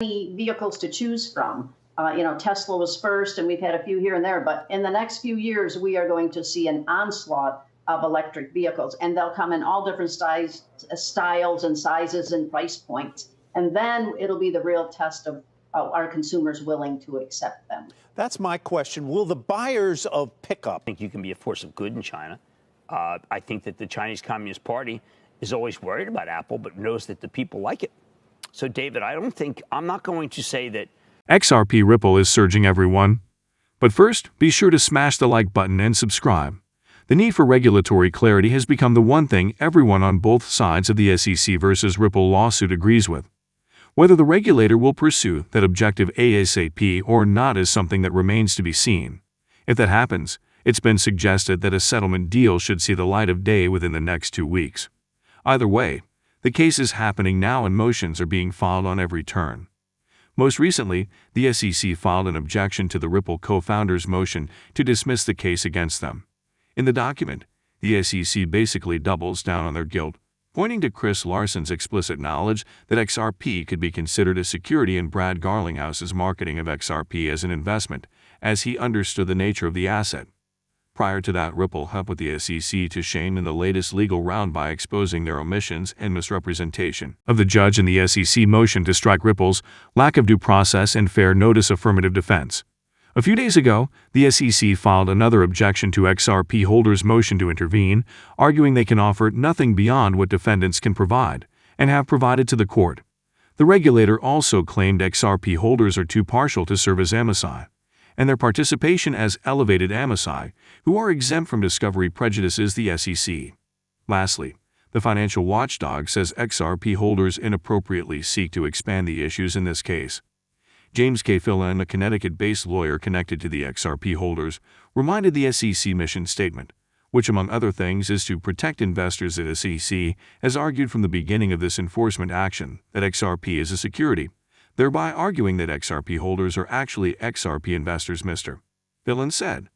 many vehicles to choose from. Tesla was first, and we've had a few here and there, but in the next few years, we are going to see an onslaught of electric vehicles, and they'll come in all different styles and sizes and price points. And then it'll be the real test of are consumers willing to accept them? That's my question. Will the buyers of pickup... I think you can be a force of good in China. I think that the Chinese Communist Party is always worried about Apple, but knows that the people like it. So, David, I'm not going to say that XRP Ripple is surging, everyone. But first, be sure to smash the like button and subscribe. The need for regulatory clarity has become the one thing everyone on both sides of the SEC versus Ripple lawsuit agrees with. Whether the regulator will pursue that objective ASAP or not is something that remains to be seen. If that happens, it's been suggested that a settlement deal should see the light of day within the next 2 weeks. Either way, the case is happening now and motions are being filed on every turn. Most recently, the SEC filed an objection to the Ripple co-founders' motion to dismiss the case against them. In the document, the SEC basically doubles down on their guilt, pointing to Chris Larson's explicit knowledge that XRP could be considered a security in Brad Garlinghouse's marketing of XRP as an investment, as he understood the nature of the asset. Prior to that, Ripple helped with the SEC to shame in the latest legal round by exposing their omissions and misrepresentation of the judge in the SEC motion to strike Ripple's lack of due process and fair notice affirmative defense. A few days ago, the SEC filed another objection to XRP holders' motion to intervene, arguing they can offer nothing beyond what defendants can provide, and have provided to the court. The regulator also claimed XRP holders are too partial to serve as amici, and their participation as elevated amici, who are exempt from discovery, prejudices the SEC. Lastly, the financial watchdog says XRP holders inappropriately seek to expand the issues in this case. James K. Phelan, a Connecticut-based lawyer connected to the XRP holders, reminded the SEC mission statement, which among other things is to protect investors at SEC, has argued from the beginning of this enforcement action that XRP is a security, thereby arguing that XRP holders are actually XRP investors. Mr. Phelan said.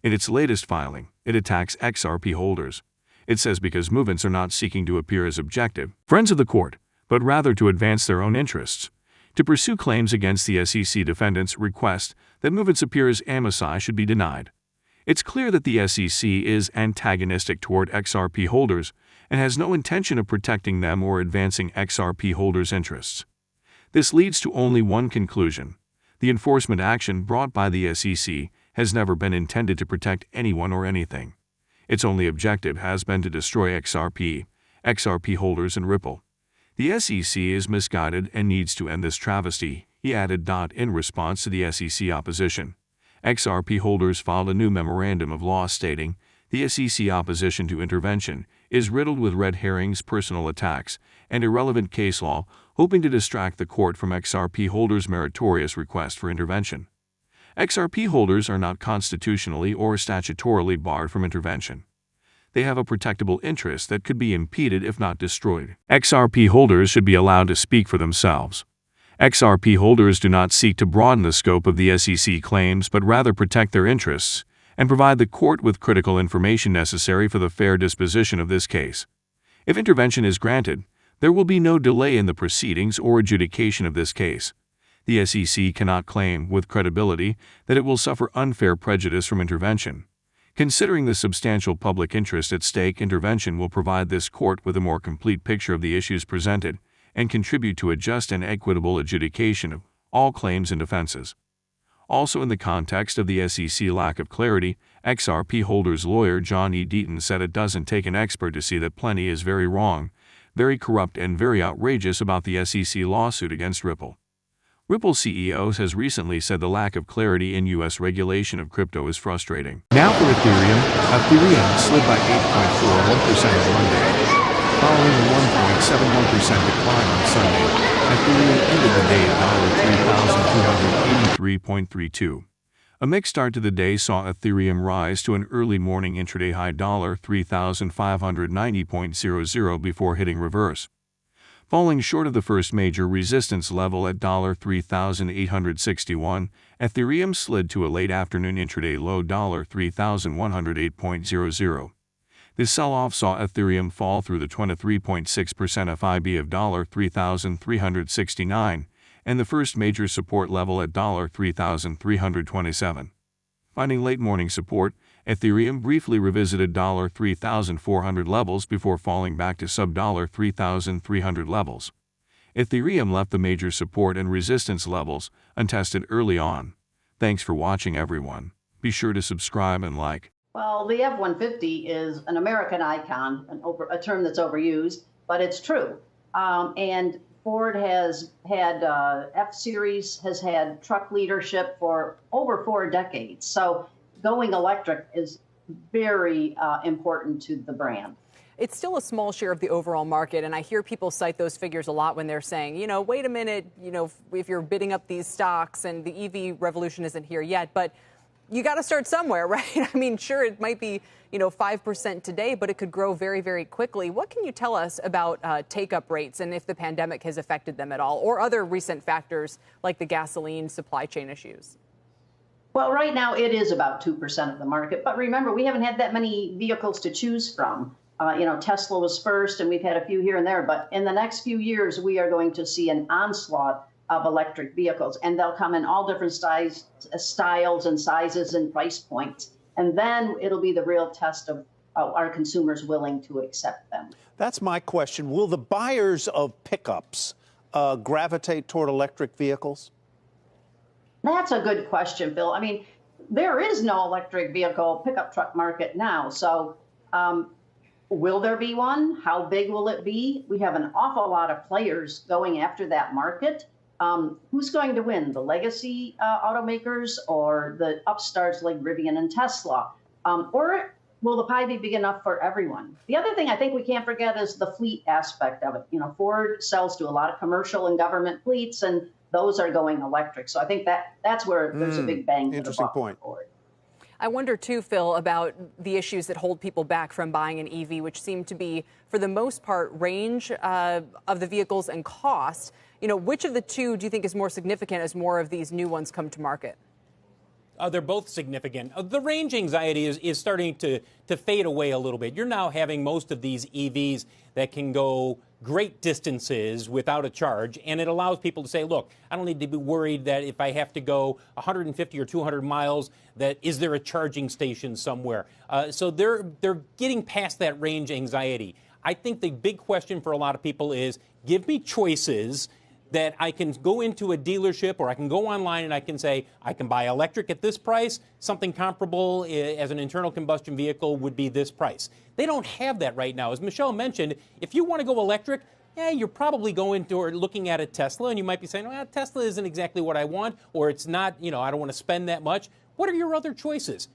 In its latest filing, it attacks XRP holders. It says because movements are not seeking to appear as objective friends of the court, but rather to advance their own interests. To pursue claims against the SEC defendants' request that movements appear as amici should be denied. It's clear that the SEC is antagonistic toward XRP holders and has no intention of protecting them or advancing XRP holders' interests. This leads to only one conclusion. The enforcement action brought by the SEC has never been intended to protect anyone or anything. Its only objective has been to destroy XRP holders, and Ripple. The SEC is misguided and needs to end this travesty, he added. In response to the SEC opposition, XRP holders filed a new memorandum of law stating the SEC opposition to intervention is riddled with red herrings, personal attacks, and irrelevant case law, hoping to distract the court from XRP holders' meritorious request for intervention. XRP holders are not constitutionally or statutorily barred from intervention. They have a protectable interest that could be impeded if not destroyed. XRP holders should be allowed to speak for themselves. XRP holders do not seek to broaden the scope of the SEC claims but rather protect their interests and provide the court with critical information necessary for the fair disposition of this case. If intervention is granted, there will be no delay in the proceedings or adjudication of this case. The SEC cannot claim with credibility that it will suffer unfair prejudice from intervention. Considering the substantial public interest at stake, intervention will provide this court with a more complete picture of the issues presented and contribute to a just and equitable adjudication of all claims and defenses. Also, in the context of the SEC lack of clarity, XRP holders' lawyer John E. Deaton said it doesn't take an expert to see that plenty is very wrong, very corrupt, and very outrageous about the SEC lawsuit against Ripple. Ripple CEO has recently said the lack of clarity in U.S. regulation of crypto is frustrating. Now for Ethereum. Ethereum slid by 8.41% on Monday, following a 1.71% decline on Sunday. Ethereum ended the day at $3,283.32. A mixed start to the day saw Ethereum rise to an early morning intraday high $3,590.00 before hitting reverse. Falling short of the first major resistance level at $3,861, Ethereum slid to a late afternoon intraday low $3,108.00. This sell-off saw Ethereum fall through the 23.6% FIB of $3,369 and the first major support level at $3,327. Finding late morning support, Ethereum briefly revisited $3,400 levels before falling back to sub $3,300 levels. Ethereum left the major support and resistance levels untested early on. Thanks for watching, everyone. Be sure to subscribe and like. Well, the F-150 is an American icon, a term that's overused, but it's true. And Ford has had F-Series, has had truck leadership for over 4 decades. So going electric is very important to the brand. It's still a small share of the overall market, and I hear people cite those figures a lot when they're saying, wait a minute, if you're bidding up these stocks and the EV revolution isn't here yet, but you got to start somewhere, right? I mean, sure, it might be, 5% today, but it could grow very, very quickly. What can you tell us about take-up rates and if the pandemic has affected them at all, or other recent factors like the gasoline supply chain issues? Well, right now it is about 2% of the market, but remember, we haven't had that many vehicles to choose from. Tesla was first, and we've had a few here and there, but in the next few years, we are going to see an onslaught of electric vehicles, and they'll come in all different styles and sizes and price points. And then it'll be the real test of are consumers willing to accept them. That's my question. Will the buyers of pickups gravitate toward electric vehicles? That's a good question, Phil. I mean, there is no electric vehicle pickup truck market now. So will there be one? How big will it be? We have an awful lot of players going after that market. Who's going to win, the legacy automakers or the upstarts like Rivian and Tesla? Or will the pie be big enough for everyone? The other thing I think we can't forget is the fleet aspect of it. Ford sells to a lot of commercial and government fleets, and those are going electric. So I think that's where there's a big bang. Interesting point. I wonder, too, Phil, about the issues that hold people back from buying an EV, which seem to be, for the most part, range of the vehicles and cost. Which of the two do you think is more significant as more of these new ones come to market? They're both significant. The range anxiety is starting to fade away a little bit. You're now having most of these EVs that can go great distances without a charge, and it allows people to say, look, I don't need to be worried that if I have to go 150 or 200 miles, that is there a charging station somewhere? So they're getting past that range anxiety. I think the big question for a lot of people is, give me choices that I can go into a dealership or I can go online and I can say, I can buy electric at this price, something comparable as an internal combustion vehicle would be this price. They don't have that right now. As Michelle mentioned, if you want to go electric, you're probably going to or looking at a Tesla, and you might be saying, well, Tesla isn't exactly what I want, or it's not, I don't want to spend that much. What are your other choices?